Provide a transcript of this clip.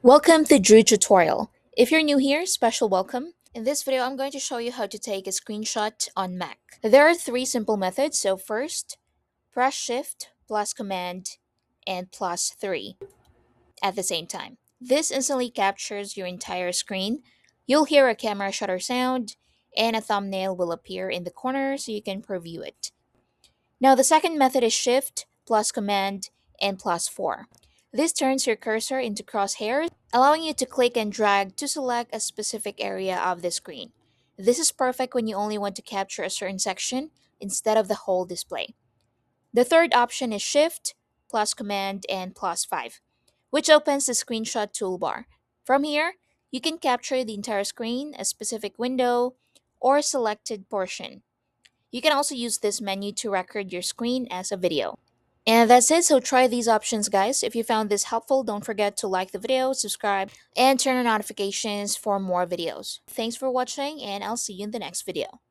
Welcome to Drew Tutorial. If you're new here, special welcome. In this video, I'm going to show you how to take a screenshot on Mac. There are three simple methods. So first, press Shift plus Command and plus 3 at the same time. This instantly captures your entire screen. You'll hear a camera shutter sound and a thumbnail will appear in the corner so you can preview it. Now, the second method is Shift plus Command and plus 4. This turns your cursor into crosshairs, allowing you to click and drag to select a specific area of the screen. This is perfect when you only want to capture a certain section instead of the whole display. The third option is Shift plus Command and plus 5, which opens the screenshot toolbar. From here, you can capture the entire screen, a specific window, or a selected portion. You can also use this menu to record your screen as a video. And that's it, so try these options, guys. If you found this helpful, don't forget to like the video, subscribe, and turn on notifications for more videos. Thanks for watching, and I'll see you in the next video.